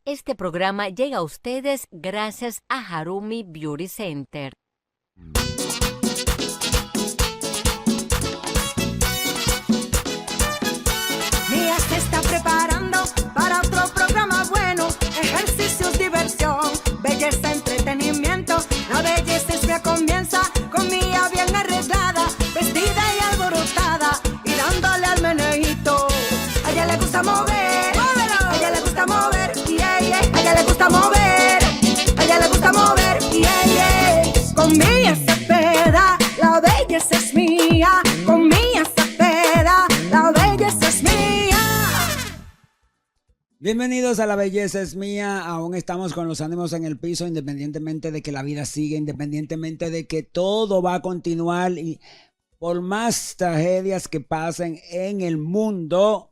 Este programa llega a ustedes gracias a Harumi Beauty Center. Mía se está preparando para otro programa bueno. Ejercicios, diversión, belleza, entretenimiento. La belleza es mía, comienza con Mía bien arreglada, vestida y alborotada, y dándole al meneíto. A ella le gusta mover, móvelo. A ella le gusta mover, yeah, yeah. A ella le gusta mover, a ella le gusta mover, yeah, yeah. Con Mía Cepeda, la belleza es mía. Con Mía Cepeda, la belleza es mía. Bienvenidos a La Belleza es Mía. Aún estamos con los ánimos en el piso, independientemente de que la vida sigue, independientemente de que todo va a continuar y por más tragedias que pasen en el mundo.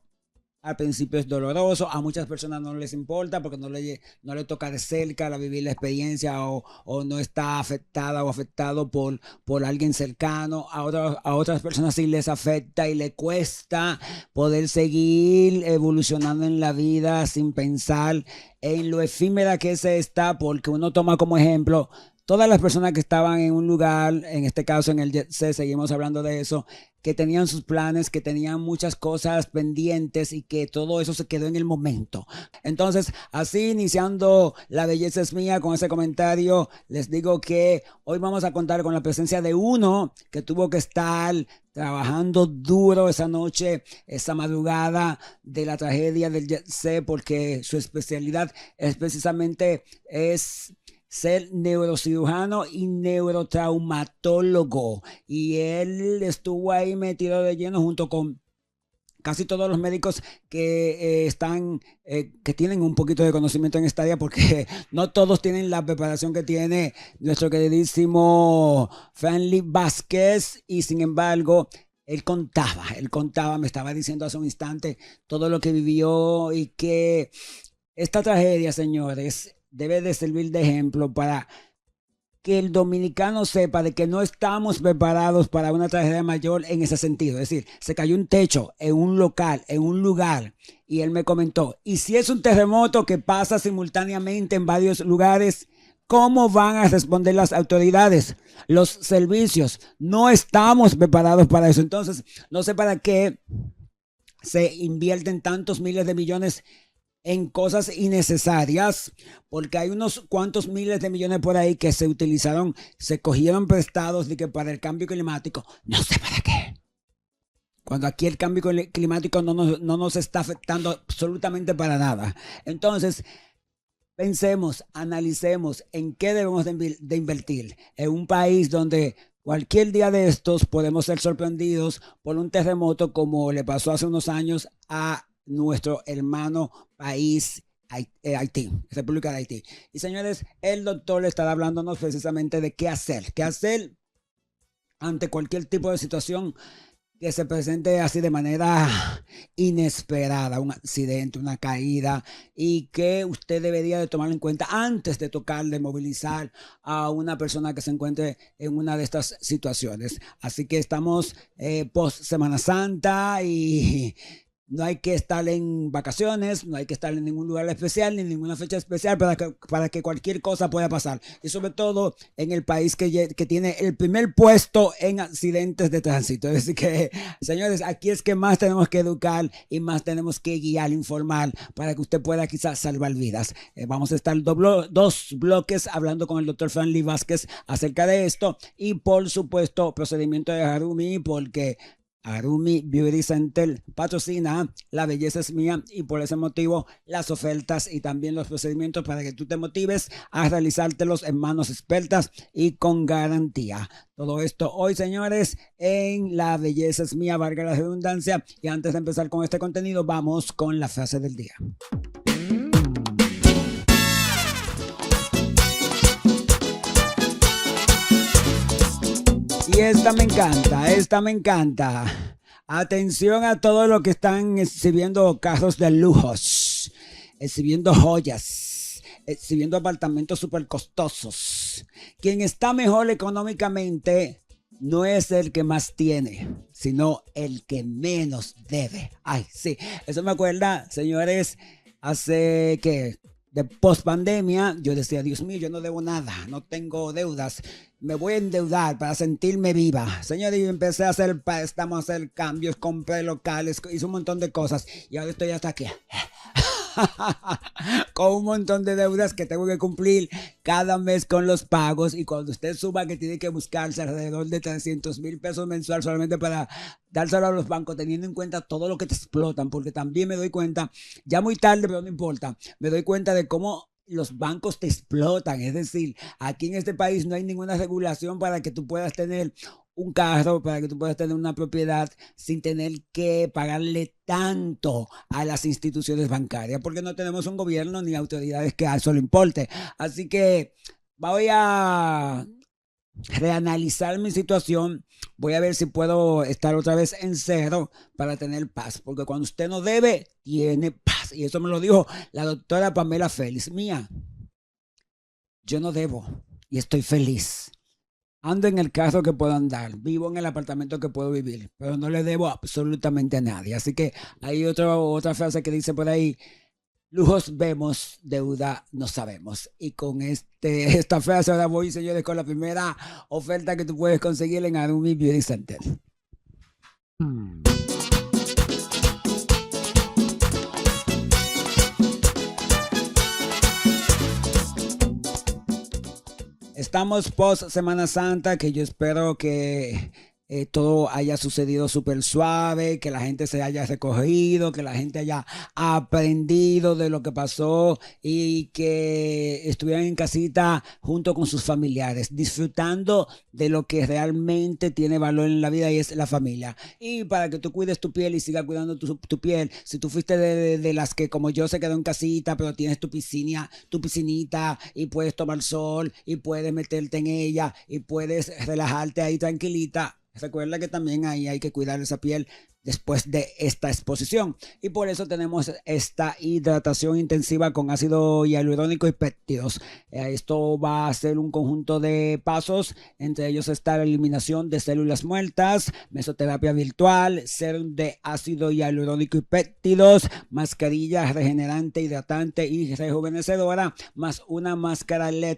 Al principio es doloroso, a muchas personas no les importa porque no le toca de cerca vivir la experiencia o no está afectada o afectado por alguien cercano. A otras personas sí les afecta y le cuesta poder seguir evolucionando en la vida sin pensar en lo efímera que es esta, porque uno toma como ejemplo todas las personas que estaban en un lugar, en este caso en el Jet Set, seguimos hablando de eso, que tenían sus planes, que tenían muchas cosas pendientes y que todo eso se quedó en el momento. Entonces, así iniciando La Belleza es Mía con ese comentario, les digo que hoy vamos a contar con la presencia de uno que tuvo que estar trabajando duro esa noche, esa madrugada de la tragedia del Jet Set, porque su especialidad es precisamente ser neurocirujano y neurotraumatólogo, y él estuvo ahí metido de lleno junto con casi todos los médicos que que tienen un poquito de conocimiento en esta área, porque no todos tienen la preparación que tiene nuestro queridísimo Franly Vázquez, y sin embargo él contaba, me estaba diciendo hace un instante todo lo que vivió, y que esta tragedia, señores, debe de servir de ejemplo para que el dominicano sepa de que no estamos preparados para una tragedia mayor en ese sentido. Es decir, se cayó un techo en un local, en un lugar, y él me comentó, y si es un terremoto que pasa simultáneamente en varios lugares, ¿cómo van a responder las autoridades, los servicios? No estamos preparados para eso. Entonces, no sé para qué se invierten tantos miles de millones en cosas innecesarias, porque hay unos cuantos miles de millones por ahí que se utilizaron, se cogieron prestados de que para el cambio climático, no sé para qué. Cuando aquí el cambio climático no nos está afectando absolutamente para nada. Entonces, pensemos, analicemos en qué debemos de invertir. En un país donde cualquier día de estos podemos ser sorprendidos por un terremoto como le pasó hace unos años a nuestro hermano país Haití, República de Haití. Y señores, el doctor le estará hablándonos precisamente de qué hacer ante cualquier tipo de situación que se presente así de manera inesperada, un accidente, una caída, y que usted debería de tomar en cuenta antes de de movilizar a una persona que se encuentre en una de estas situaciones. Así que estamos post Semana Santa y no hay que estar en vacaciones, no hay que estar en ningún lugar especial ni en ninguna fecha especial para que cualquier cosa pueda pasar. Y sobre todo en el país que tiene el primer puesto en accidentes de tránsito. Así que, señores, aquí es que más tenemos que educar y más tenemos que guiar, informar, para que usted pueda quizás salvar vidas. Vamos a estar dos bloques hablando con el doctor Franly Vázquez acerca de esto, y por supuesto procedimiento de Harumi, porque Harumi Beauty Center patrocina La Belleza es Mía, y por ese motivo las ofertas y también los procedimientos para que tú te motives a realizártelos en manos expertas y con garantía. Todo esto hoy, señores, en La Belleza es Mía, valga la redundancia. Y antes de empezar con este contenido, vamos con la frase del día. Y esta me encanta. Atención a todos los que están exhibiendo carros de lujos, exhibiendo joyas, exhibiendo apartamentos súper costosos. Quien está mejor económicamente no es el que más tiene, sino el que menos debe. Ay, sí, eso me acuerda, señores, hace, ¿qué? de post pandemia, yo decía, Dios mío, yo no debo nada, no tengo deudas, me voy a endeudar para sentirme viva. Señor, y empecé a hacer préstamos, a hacer cambios, compré locales, hice un montón de cosas y ahora estoy hasta aquí. Con un montón de deudas que tengo que cumplir cada mes con los pagos, y cuando usted suba que tiene que buscarse alrededor de 300,000 pesos mensual solamente para dárselo a los bancos, teniendo en cuenta todo lo que te explotan, porque también me doy cuenta, ya muy tarde pero no importa, me doy cuenta de cómo los bancos te explotan. Es decir, aquí en este país no hay ninguna regulación para que tú puedas tener un carro, para que tú puedas tener una propiedad sin tener que pagarle tanto a las instituciones bancarias, porque no tenemos un gobierno ni autoridades que a eso le importe. Así que voy a reanalizar mi situación, voy a ver si puedo estar otra vez en cero para tener paz, porque cuando usted no debe, tiene paz. Y eso me lo dijo la doctora Pamela Félix. Mía, yo no debo y estoy feliz. Ando en el carro que puedo andar, vivo en el apartamento que puedo vivir, pero no le debo absolutamente a nadie. Así que hay otra frase que dice por ahí: lujos vemos, deuda no sabemos. Y con esta frase ahora voy, señores, con la primera oferta que tú puedes conseguir en Harumi Beauty Center. Estamos post Semana Santa, que yo espero que todo haya sucedido súper suave, que la gente se haya recogido, que la gente haya aprendido de lo que pasó y que estuvieran en casita junto con sus familiares, disfrutando de lo que realmente tiene valor en la vida, y es la familia. Y para que tú cuides tu piel y sigas cuidando tu piel, si tú fuiste de las que como yo se quedó en casita, pero tienes tu piscinita y puedes tomar sol y puedes meterte en ella y puedes relajarte ahí tranquilita, recuerda que también ahí hay que cuidar esa piel después de esta exposición, y por eso tenemos esta hidratación intensiva con ácido hialurónico y péptidos. Esto va a ser un conjunto de pasos, entre ellos está la eliminación de células muertas, mesoterapia virtual, serum de ácido hialurónico y péptidos, mascarilla regenerante, hidratante y rejuvenecedora, más una máscara LED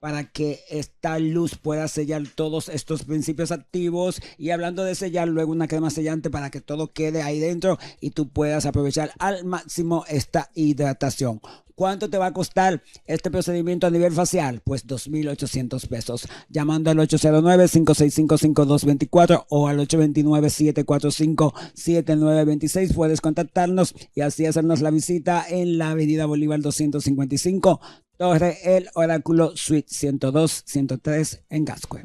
para que esta luz pueda sellar todos estos principios activos. Y hablando de sellar, luego una crema sellante para que todo quede ahí dentro y tú puedas aprovechar al máximo esta hidratación. ¿Cuánto te va a costar este procedimiento a nivel facial? Pues 2,800 pesos. Llamando al 809-565-5224 o al 829-745-7926 puedes contactarnos y así hacernos la visita en la avenida Bolívar 255, Torre El Oráculo, Suite 102-103 en Gascue.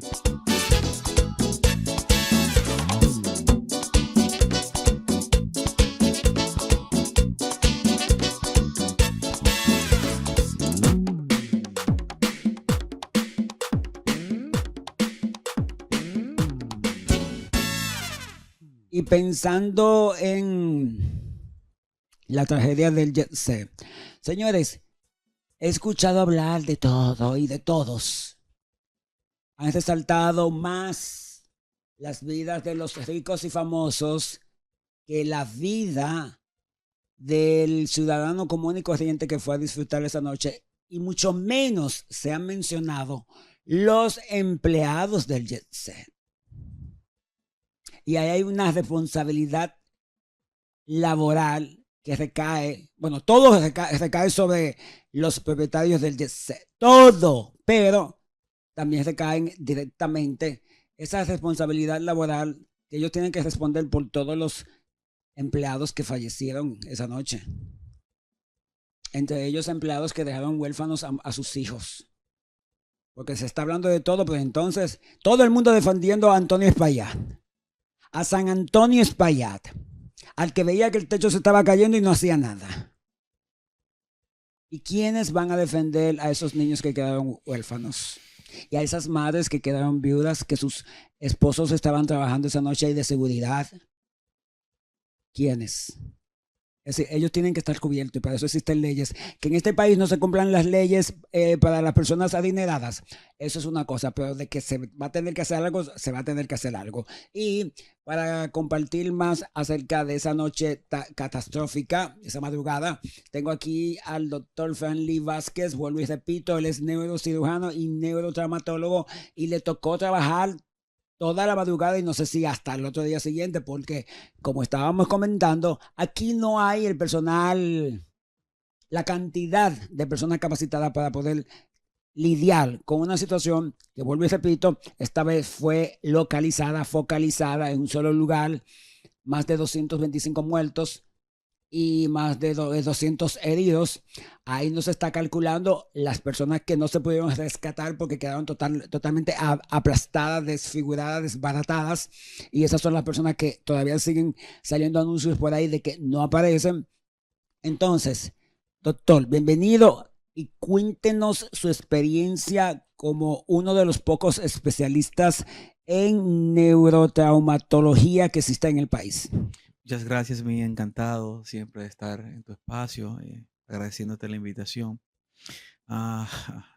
Y pensando en la tragedia del Jet Set, señores, he escuchado hablar de todo y de todos. Han resaltado más las vidas de los ricos y famosos que la vida del ciudadano común y corriente que fue a disfrutar esa noche. Y mucho menos se han mencionado los empleados del Jet Set. Y ahí hay una responsabilidad laboral que recae, bueno, todo recae sobre los propietarios del Jet Set, todo, pero también recaen directamente esa responsabilidad laboral que ellos tienen que responder por todos los empleados que fallecieron esa noche. Entre ellos empleados que dejaron huérfanos a sus hijos. Porque se está hablando de todo, pues entonces todo el mundo defendiendo a Antonio Espaillat, a San Antonio Espaillat, al que veía que el techo se estaba cayendo y no hacía nada. ¿Y quiénes van a defender a esos niños que quedaron huérfanos? Y a esas madres que quedaron viudas, que sus esposos estaban trabajando esa noche ahí de seguridad. ¿Quiénes? Es decir, ellos tienen que estar cubiertos y para eso existen leyes. Que en este país no se cumplan las leyes para las personas adineradas, eso es una cosa, pero de que se va a tener que hacer algo, se va a tener que hacer algo. Y para compartir más acerca de esa noche catastrófica, esa madrugada, tengo aquí al doctor Franly Vázquez, vuelvo y repito, él es neurocirujano y neurotraumatólogo y le tocó trabajar toda la madrugada y no sé si hasta el otro día siguiente, porque como estábamos comentando, aquí no hay el personal, la cantidad de personas capacitadas para poder lidiar con una situación que, vuelvo y repito, esta vez fue localizada, focalizada en un solo lugar, más de 225 muertos y más de 200 heridos. Ahí no se está calculando las personas que no se pudieron rescatar porque quedaron totalmente aplastadas, desfiguradas, desbaratadas. Y esas son las personas que todavía siguen saliendo anuncios por ahí de que no aparecen. Entonces, doctor, bienvenido y cuéntenos su experiencia como uno de los pocos especialistas en neurotraumatología que existe en el país. Muchas gracias, mi encantado siempre de estar en tu espacio, agradeciéndote la invitación.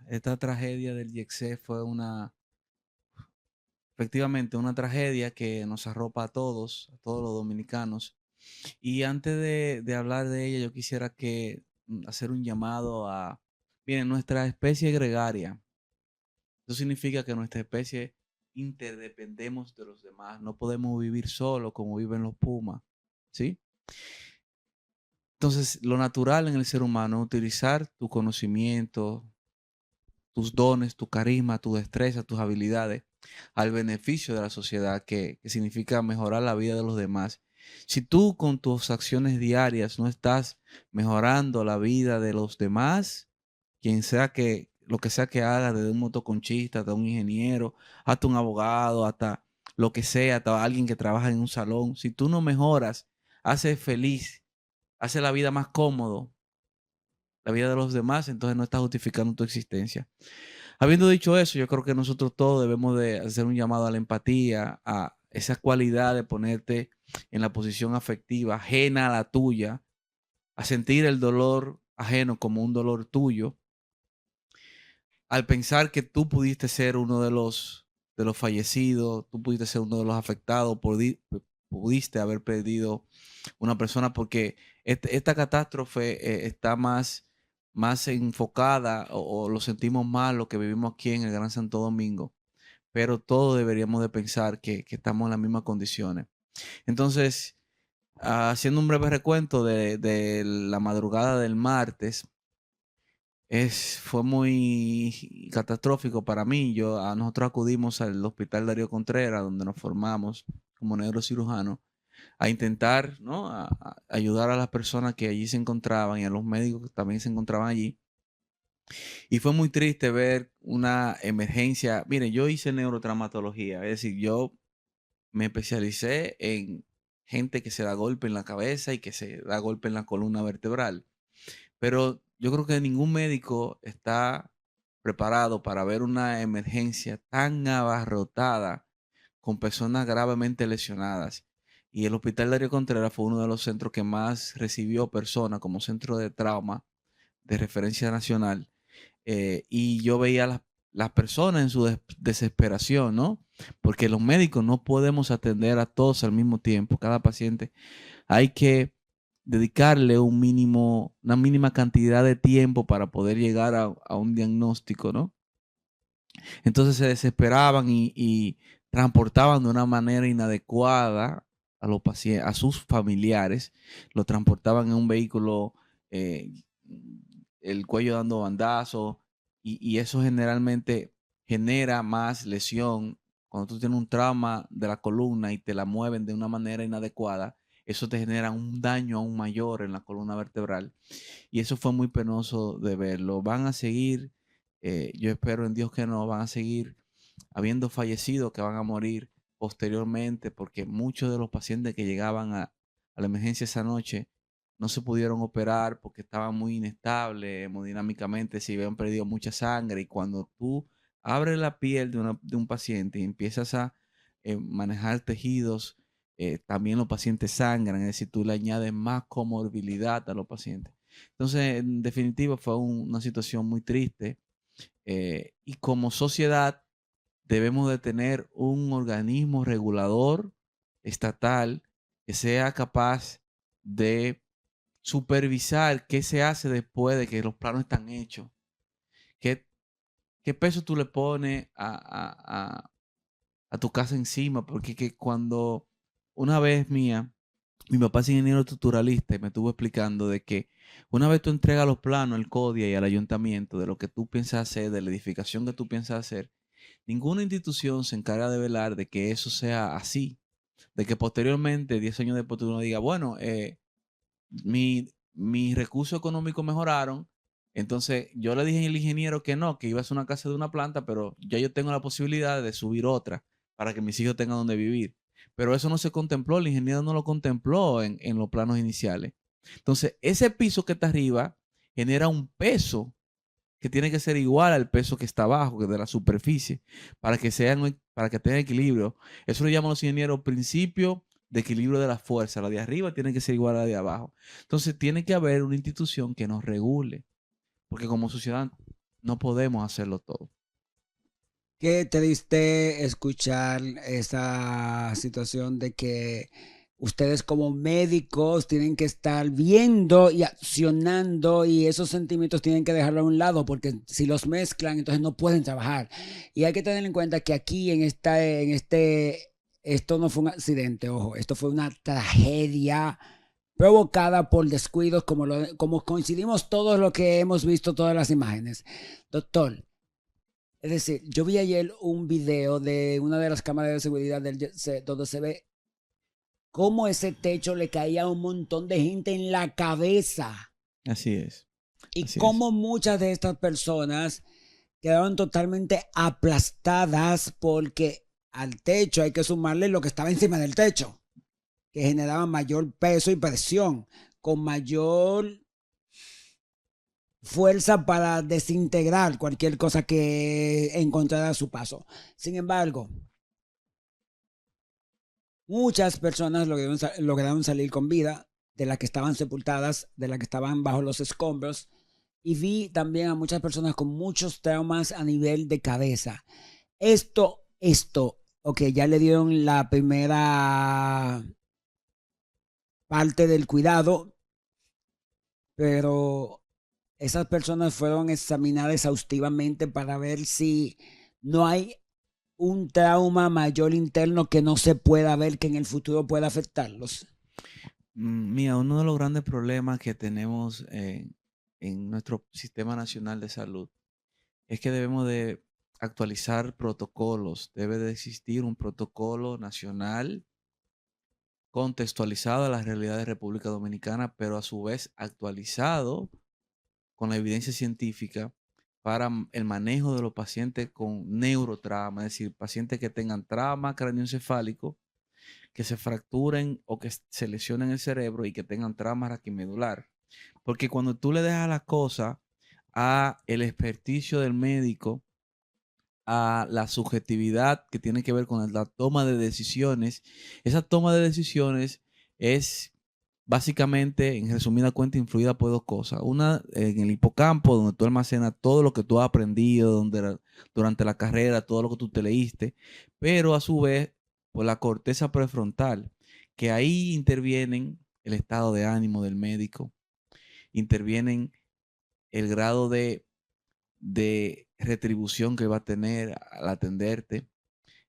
Esta tragedia del IEXE fue efectivamente una tragedia que nos arropa a todos los dominicanos. Y antes de hablar de ella, yo quisiera hacer un llamado miren, nuestra especie es gregaria. Eso significa que nuestra especie interdependemos de los demás. No podemos vivir solo como viven los pumas, ¿sí? Entonces, lo natural en el ser humano es utilizar tu conocimiento, tus dones, tu carisma, tu destreza, tus habilidades al beneficio de la sociedad, que significa mejorar la vida de los demás. Si tú con tus acciones diarias no estás mejorando la vida de los demás, lo que sea que hagas, desde un motoconchista hasta un ingeniero, hasta un abogado, hasta lo que sea, hasta alguien que trabaja en un salón, si tú no mejoras, haces feliz, haces la vida más cómodo, la vida de los demás, entonces no estás justificando tu existencia. Habiendo dicho eso, yo creo que nosotros todos debemos de hacer un llamado a la empatía, a esa cualidad de ponerte en la posición afectiva ajena a la tuya, a sentir el dolor ajeno como un dolor tuyo, al pensar que tú pudiste ser uno de los fallecidos, tú pudiste ser uno de los afectados, pudiste haber perdido una persona, porque esta catástrofe está más enfocada o lo sentimos más lo que vivimos aquí en el Gran Santo Domingo, pero todos deberíamos de pensar que estamos en las mismas condiciones. Entonces, haciendo un breve recuento de la madrugada del martes, fue muy catastrófico para mí. Nosotros acudimos al Hospital Darío Contreras, donde nos formamos como neurocirujanos, a intentar, ¿no?, a ayudar a las personas que allí se encontraban y a los médicos que también se encontraban allí. Y fue muy triste ver una emergencia. Mire, yo hice neurotraumatología, es decir, yo me especialicé en gente que se da golpe en la cabeza y que se da golpe en la columna vertebral. Pero yo creo que ningún médico está preparado para ver una emergencia tan abarrotada con personas gravemente lesionadas. Y el Hospital Darío Contreras fue uno de los centros que más recibió personas como centro de trauma de referencia nacional. Y yo veía las personas en su desesperación, ¿no? Porque los médicos no podemos atender a todos al mismo tiempo. Cada paciente hay que dedicarle una mínima cantidad de tiempo para poder llegar a un diagnóstico, ¿no? Entonces se desesperaban y transportaban de una manera inadecuada a los pacientes, a sus familiares. Lo transportaban en un vehículo, el cuello dando bandazos, y eso generalmente genera más lesión. Cuando tú tienes un trauma de la columna y te la mueven de una manera inadecuada, eso te genera un daño aún mayor en la columna vertebral. Y eso fue muy penoso de verlo. Van a seguir, yo espero en Dios que no, van a seguir habiendo fallecidos que van a morir posteriormente, porque muchos de los pacientes que llegaban a la emergencia esa noche no se pudieron operar porque estaban muy inestables hemodinámicamente, se habían perdido mucha sangre. Y cuando tú abres la piel de un paciente y empiezas a manejar tejidos también los pacientes sangran, es decir, tú le añades más comorbilidad a los pacientes. Entonces, en definitiva, fue una situación muy triste y como sociedad debemos de tener un organismo regulador estatal que sea capaz de supervisar qué se hace después de que los planos están hechos. ¿Qué, qué peso tú le pones a tu casa encima? Porque que cuando una vez mi papá es ingeniero estructuralista y me estuvo explicando de que una vez tú entregas los planos al CODIA y al ayuntamiento de lo que tú piensas hacer, de la edificación que tú piensas hacer, ninguna institución se encarga de velar de que eso sea así. De que posteriormente, 10 años después, tú no digas, bueno, mis recursos económicos mejoraron. Entonces yo le dije al ingeniero que no, que iba a ser una casa de una planta, pero ya yo tengo la posibilidad de subir otra para que mis hijos tengan donde vivir. Pero eso no se contempló, el ingeniero no lo contempló en los planos iniciales. Entonces, ese piso que está arriba genera un peso que tiene que ser igual al peso que está abajo, que de la superficie, para que tenga equilibrio. Eso lo llaman los ingenieros principio de equilibrio de la fuerza. La de arriba tiene que ser igual a la de abajo. Entonces, tiene que haber una institución que nos regule, porque como sociedad no podemos hacerlo todo. Qué triste escuchar esa situación de que ustedes como médicos tienen que estar viendo y accionando y esos sentimientos tienen que dejarlo a un lado porque si los mezclan entonces no pueden trabajar. Y hay que tener en cuenta que aquí esto no fue un accidente, ojo, esto fue una tragedia provocada por descuidos como coincidimos todos lo que hemos visto, todas las imágenes. Doctor. Es decir, yo vi ayer un video de una de las cámaras de seguridad del Jet Set donde se ve cómo ese techo le caía a un montón de gente en la cabeza. Así es. Y Así cómo muchas de estas personas quedaron totalmente aplastadas porque al techo hay que sumarle lo que estaba encima del techo, que generaba mayor peso y presión, con mayor fuerza para desintegrar cualquier cosa que encontrara a su paso. Sin embargo, muchas personas lograron salir con vida, de las que estaban sepultadas, de las que estaban bajo los escombros, y vi también a muchas personas con muchos traumas a nivel de cabeza. Ok, ya le dieron la primera parte del cuidado, pero esas personas fueron examinadas exhaustivamente para ver si no hay un trauma mayor interno que no se pueda ver, que en el futuro pueda afectarlos. Mira, uno de los grandes problemas que tenemos en nuestro sistema nacional de salud es que debemos de actualizar protocolos. Debe de existir un protocolo nacional contextualizado a la realidad de República Dominicana, pero a su vez actualizado con la evidencia científica para el manejo de los pacientes con neurotrauma, es decir, pacientes que tengan trauma craneoencefálico, que se fracturen o que se lesionen el cerebro y que tengan trauma raquimedular. Porque cuando tú le dejas las cosas a el experticio del médico, a la subjetividad que tiene que ver con la toma de decisiones, esa toma de decisiones es básicamente, en resumida cuenta, influida por dos cosas. Una, en el hipocampo, donde tú almacenas todo lo que tú has aprendido durante la carrera, todo lo que tú te leíste, pero a su vez por la corteza prefrontal, que ahí intervienen el estado de ánimo del médico, intervienen el grado de retribución que va a tener al atenderte,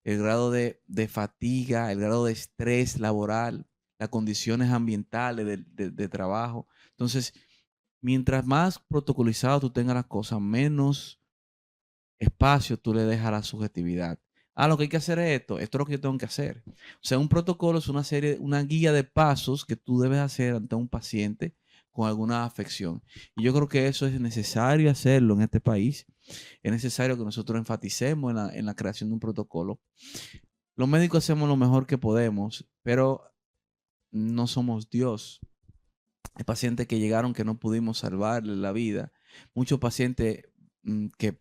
el grado de fatiga, el grado de estrés laboral, las condiciones ambientales de trabajo. Entonces, mientras más protocolizado tú tengas las cosas, menos espacio tú le dejas a la subjetividad. Lo que hay que hacer es esto es lo que yo tengo que hacer. O sea, un protocolo es una guía de pasos que tú debes hacer ante un paciente con alguna afección. Y yo creo que eso es necesario hacerlo en este país. Es necesario que nosotros enfaticemos en la creación de un protocolo. Los médicos hacemos lo mejor que podemos, pero no somos Dios. Hay pacientes que llegaron que no pudimos salvarles la vida. Muchos pacientes que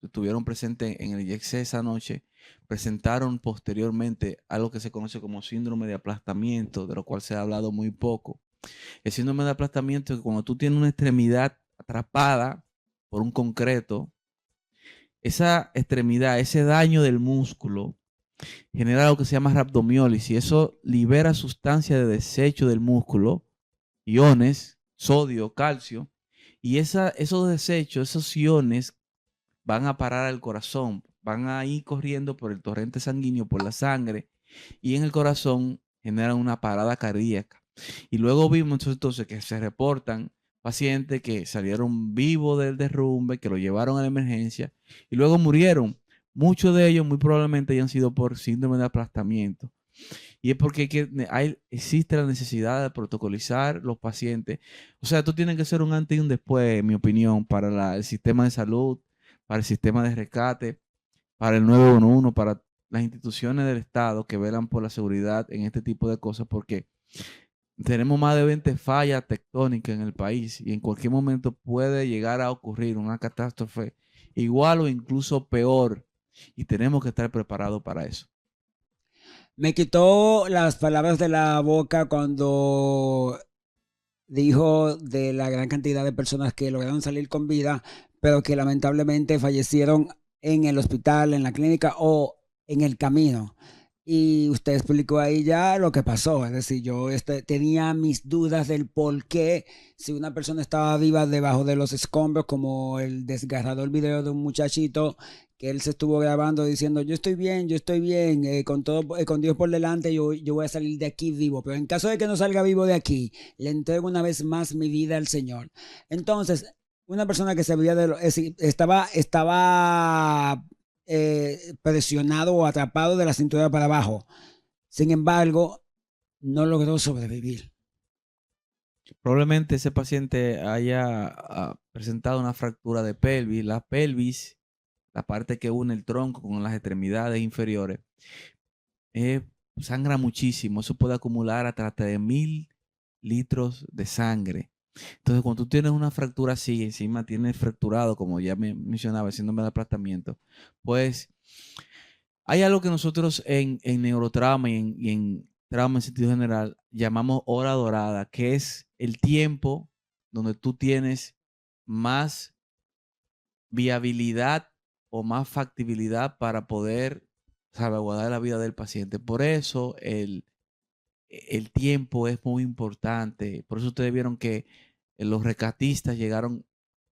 estuvieron presentes en el IEXE esa noche presentaron posteriormente algo que se conoce como síndrome de aplastamiento, de lo cual se ha hablado muy poco. El síndrome de aplastamiento es que cuando tú tienes una extremidad atrapada por un concreto, esa extremidad, ese daño del músculo, genera lo que se llama rhabdomiólisis y eso libera sustancias de desecho del músculo, iones, sodio, calcio, y esos desechos, esos iones van a parar al corazón, van a ir corriendo por el torrente sanguíneo, por la sangre, y en el corazón generan una parada cardíaca. Y luego vimos entonces que se reportan pacientes que salieron vivos del derrumbe, que lo llevaron a la emergencia y luego murieron. Muchos de ellos muy probablemente hayan sido por síndrome de aplastamiento. Y es porque existe la necesidad de protocolizar los pacientes. O sea, tú tienes que ser un antes y un después, en mi opinión, para el sistema de salud, para el sistema de rescate, para el 911, para las instituciones del Estado que velan por la seguridad en este tipo de cosas, porque tenemos más de 20 fallas tectónicas en el país y en cualquier momento puede llegar a ocurrir una catástrofe igual o incluso peor y tenemos que estar preparados para eso. Me quitó las palabras de la boca cuando dijo de la gran cantidad de personas que lograron salir con vida, pero que lamentablemente fallecieron en el hospital, en la clínica o en el camino. Y usted explicó ahí ya lo que pasó. Es decir, yo tenía mis dudas del por qué, si una persona estaba viva debajo de los escombros, como el desgarrador video de un muchachito que él se estuvo grabando diciendo, yo estoy bien, con todo, con Dios por delante, yo voy a salir de aquí vivo. Pero en caso de que no salga vivo de aquí, le entrego una vez más mi vida al Señor. Entonces, una persona que se veía estaba presionado o atrapado de la cintura para abajo. Sin embargo, no logró sobrevivir. Probablemente ese paciente haya presentado una fractura de pelvis. La pelvis, la parte que une el tronco con las extremidades inferiores, sangra muchísimo. Eso puede acumular hasta 3.000 litros de sangre. Entonces, cuando tú tienes una fractura así, encima tienes fracturado, como ya me mencionaba, el síndrome de aplastamiento, pues hay algo que nosotros en neurotrauma y en trauma en sentido general llamamos hora dorada, que es el tiempo donde tú tienes más viabilidad o más factibilidad para poder salvaguardar la vida del paciente. Por eso el tiempo es muy importante. Por eso ustedes vieron que los rescatistas llegaron,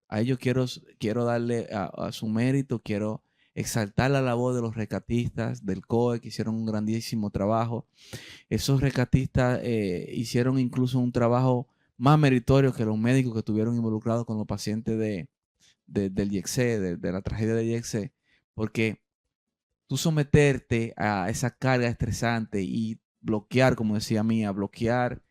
a ellos quiero darle a su mérito, quiero exaltar la labor de los rescatistas del COE, que hicieron un grandísimo trabajo. Esos rescatistas hicieron incluso un trabajo más meritorio que los médicos que estuvieron involucrados con los pacientes del IEXE, de la tragedia del IEXE, porque tú someterte a esa carga estresante y bloquear, como decía Mía, bloquear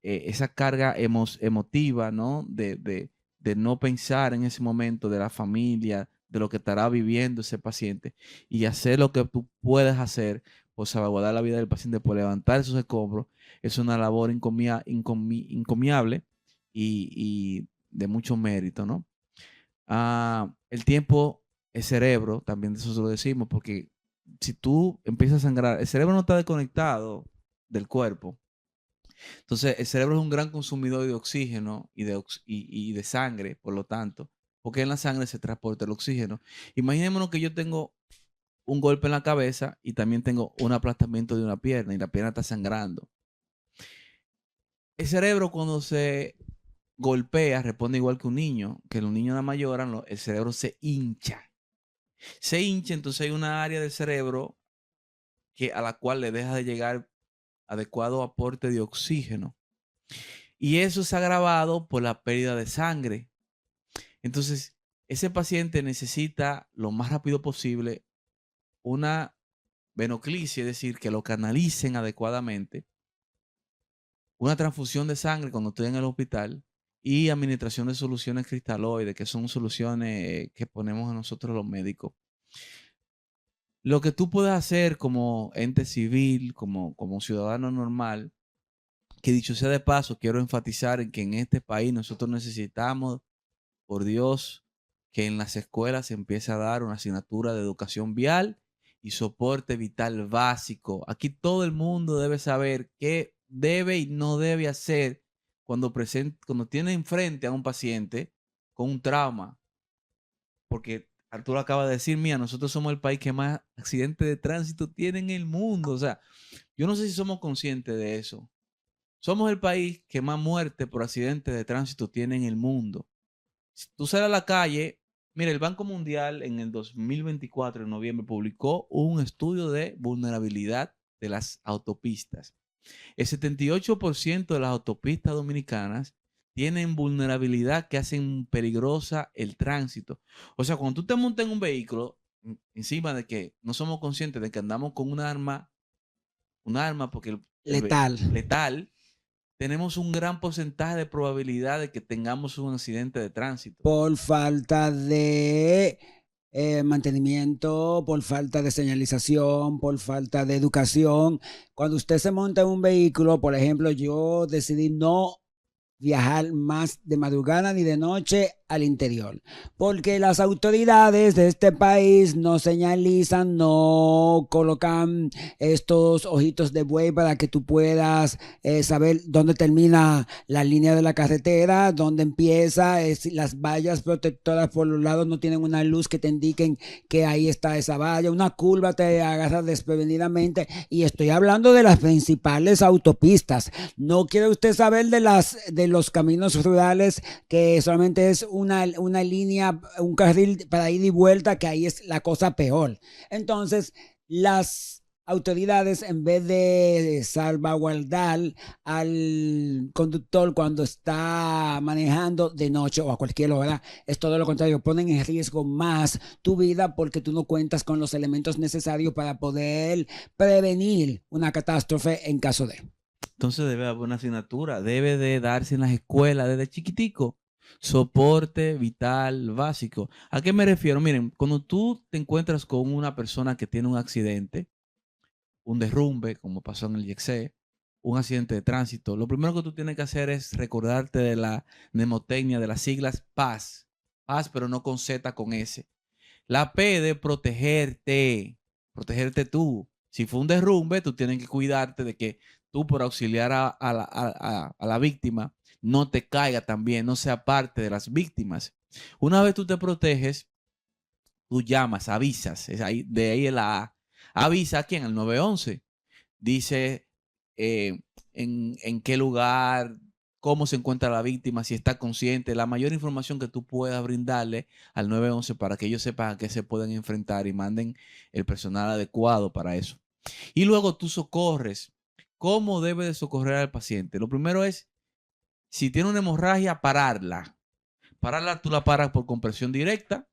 esa carga emotiva, ¿no? De no pensar en ese momento de la familia, de lo que estará viviendo ese paciente y hacer lo que tú puedes hacer por salvaguardar la vida del paciente, por levantar esos escombros, es una labor encomiable y de mucho mérito, ¿no? El tiempo es cerebro, también de eso se lo decimos, porque si tú empiezas a sangrar, el cerebro no está desconectado del cuerpo. Entonces, el cerebro es un gran consumidor de oxígeno y de sangre, por lo tanto, porque en la sangre se transporta el oxígeno. Imaginémonos que yo tengo un golpe en la cabeza y también tengo un aplastamiento de una pierna y la pierna está sangrando. El cerebro cuando se golpea responde igual que un niño, que los niños nada más lloran, el cerebro se hincha. Se hincha, entonces hay una área del cerebro a la cual le deja de llegar adecuado aporte de oxígeno. Y eso es agravado por la pérdida de sangre. Entonces, ese paciente necesita lo más rápido posible una venoclisis, es decir, que lo canalicen adecuadamente, una transfusión de sangre cuando esté en el hospital y administración de soluciones cristaloides, que son soluciones que ponemos nosotros los médicos. Lo que tú puedes hacer como ente civil, como ciudadano normal, que dicho sea de paso, quiero enfatizar en que en este país nosotros necesitamos, por Dios, que en las escuelas se empiece a dar una asignatura de educación vial y soporte vital básico. Aquí todo el mundo debe saber qué debe y no debe hacer cuando tiene enfrente a un paciente con un trauma. Porque Arturo acaba de decir, mira, nosotros somos el país que más accidentes de tránsito tiene en el mundo. O sea, yo no sé si somos conscientes de eso. Somos el país que más muertes por accidentes de tránsito tiene en el mundo. Si tú sales a la calle, mira, el Banco Mundial en el 2024, en noviembre, publicó un estudio de vulnerabilidad de las autopistas. El 78% de las autopistas dominicanas tienen vulnerabilidad que hacen peligrosa el tránsito. O sea, cuando tú te montas en un vehículo, encima de que no somos conscientes de que andamos con un arma porque letal, tenemos un gran porcentaje de probabilidad de que tengamos un accidente de tránsito. Por falta de mantenimiento, por falta de señalización, por falta de educación. Cuando usted se monta en un vehículo, por ejemplo, yo decidí no viajar más de madrugada ni de noche al interior, porque las autoridades de este país no señalizan, no colocan estos ojitos de buey para que tú puedas saber dónde termina la línea de la carretera, dónde empieza, las vallas protectoras por los lados no tienen una luz que te indiquen que ahí está esa valla, una curva te agarra desprevenidamente, y estoy hablando de las principales autopistas. No quiere usted saber de los caminos rurales, que solamente es una línea, un carril para ir y vuelta, que ahí es la cosa peor. Entonces, las autoridades, en vez de salvaguardar al conductor cuando está manejando de noche o a cualquier hora, es todo lo contrario, ponen en riesgo más tu vida porque tú no cuentas con los elementos necesarios para poder prevenir una catástrofe en caso de... Entonces debe haber una asignatura, debe de darse en las escuelas desde chiquitico. Soporte vital básico. ¿A qué me refiero? Miren, cuando tú te encuentras con una persona que tiene un accidente, un derrumbe, como pasó en el YECSE, un accidente de tránsito, lo primero que tú tienes que hacer es recordarte de la mnemotecnia, de las siglas PAS. PAS, pero no con Z, con S. La P de protegerte tú. Si fue un derrumbe, tú tienes que cuidarte de que tú, por auxiliar a la víctima, no te caiga también, no sea parte de las víctimas. Una vez tú te proteges, tú llamas, avisas, de ahí la A. Avisa a quién, al 911. Dice en qué lugar, cómo se encuentra la víctima, si está consciente, la mayor información que tú puedas brindarle al 911 para que ellos sepan a qué se pueden enfrentar y manden el personal adecuado para eso. Y luego tú socorres. ¿Cómo debe de socorrer al paciente? Lo primero es, si tiene una hemorragia, pararla. Pararla, tú la paras por compresión directa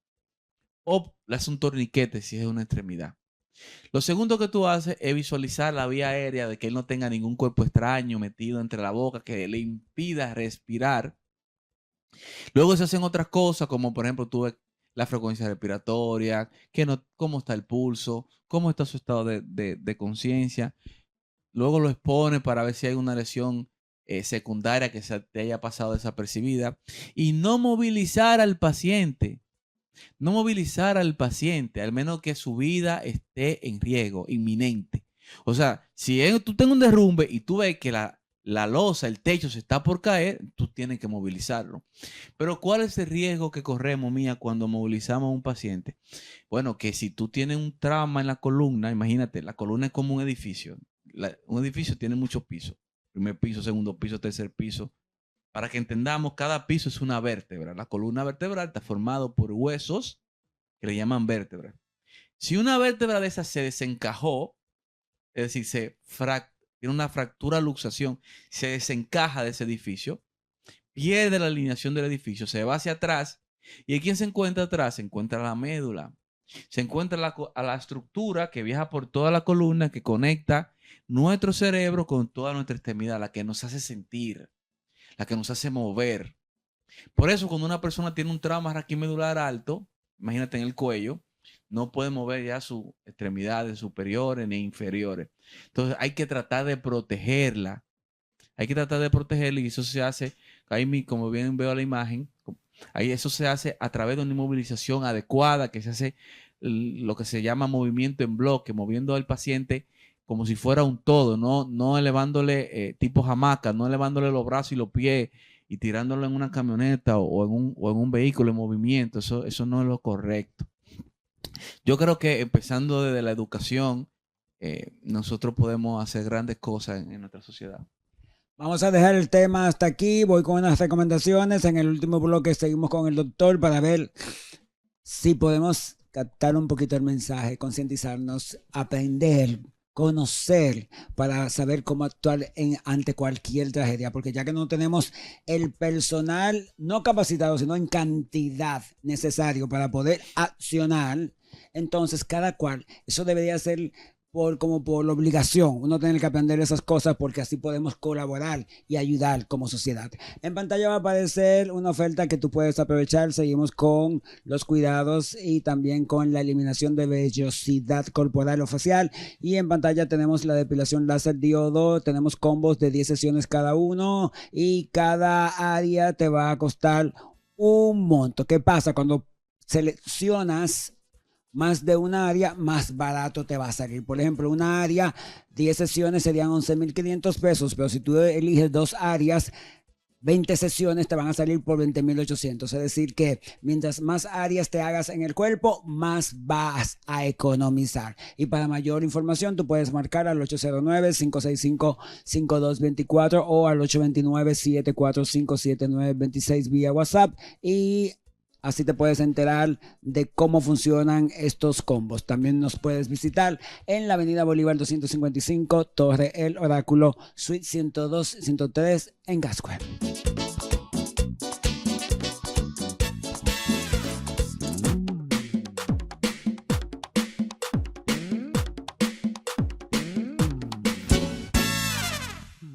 o le haces un torniquete si es una extremidad. Lo segundo que tú haces es visualizar la vía aérea, de que él no tenga ningún cuerpo extraño metido entre la boca que le impida respirar. Luego se hacen otras cosas, como por ejemplo tú ves la frecuencia respiratoria, cómo está el pulso, cómo está su estado de conciencia. Luego lo expone para ver si hay una lesión secundaria que se te haya pasado desapercibida. Y no movilizar al paciente. No movilizar al paciente, al menos que su vida esté en riesgo, inminente. O sea, si tú tienes un derrumbe y tú ves que la losa, el techo se está por caer, tú tienes que movilizarlo. Pero ¿cuál es el riesgo que corremos, Mía, cuando movilizamos a un paciente? Bueno, que si tú tienes un trauma en la columna, imagínate, la columna es como un edificio. Un edificio tiene muchos pisos. Primer piso, segundo piso, tercer piso. Para que entendamos, cada piso es una vértebra. La columna vertebral está formada por huesos que le llaman vértebras. Si una vértebra de esas se desencajó, es decir, tiene una fractura luxación, se desencaja de ese edificio, pierde la alineación del edificio, se va hacia atrás. ¿Y quién se encuentra atrás? Se encuentra la médula. Se encuentra a la estructura que viaja por toda la columna, que conecta nuestro cerebro con toda nuestra extremidad, la que nos hace sentir, la que nos hace mover. Por eso, cuando una persona tiene un trauma raquimedular alto, imagínate en el cuello, no puede mover ya sus extremidades superiores ni inferiores. Entonces hay que tratar de protegerla. Hay que tratar de protegerla, y eso se hace, ahí como bien veo la imagen, ahí eso se hace a través de una inmovilización adecuada que se hace lo que se llama movimiento en bloque, moviendo al paciente como si fuera un todo, no elevándole tipo hamaca, no elevándole los brazos y los pies y tirándolo en una camioneta o en un vehículo en movimiento. Eso no es lo correcto. Yo creo que empezando desde la educación, nosotros podemos hacer grandes cosas en nuestra sociedad. Vamos a dejar el tema hasta aquí. Voy con unas recomendaciones. En el último bloque seguimos con el doctor para ver si podemos captar un poquito el mensaje, concientizarnos, aprender, conocer para saber cómo actuar ante cualquier tragedia, porque ya que no tenemos el personal no capacitado, sino en cantidad necesario para poder accionar, entonces cada cual, eso debería ser como por obligación, uno tiene que aprender esas cosas porque así podemos colaborar y ayudar como sociedad. En pantalla va a aparecer una oferta que tú puedes aprovechar. Seguimos con los cuidados y también con la eliminación de vellosidad corporal o facial. Y en pantalla tenemos la depilación láser diodo. Tenemos combos de 10 sesiones cada uno y cada área te va a costar un monto. ¿Qué pasa? Cuando seleccionas más de una área, más barato te va a salir. Por ejemplo, una área, 10 sesiones serían 11,500 pesos, pero si tú eliges 2 áreas, 20 sesiones te van a salir por 20,800. Es decir que mientras más áreas te hagas en el cuerpo, más vas a economizar. Y para mayor información, tú puedes marcar al 809-565-5224 o al 829-745-7926 vía WhatsApp y así te puedes enterar de cómo funcionan estos combos. También nos puedes visitar en la avenida Bolívar 255, Torre El Oráculo, Suite 102-103 en Gascue.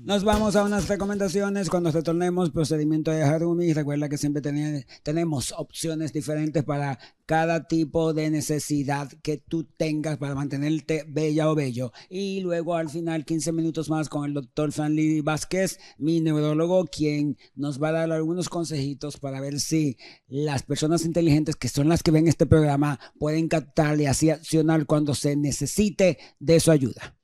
Nos vamos a unas recomendaciones. Cuando retornemos, procedimiento de Harumi. Recuerda que siempre tenemos opciones diferentes para cada tipo de necesidad que tú tengas para mantenerte bella o bello. Y luego al final 15 minutos más con el doctor Franly Vázquez, mi neurólogo, quien nos va a dar algunos consejitos para ver si las personas inteligentes, que son las que ven este programa, pueden captar y así accionar cuando se necesite de su ayuda.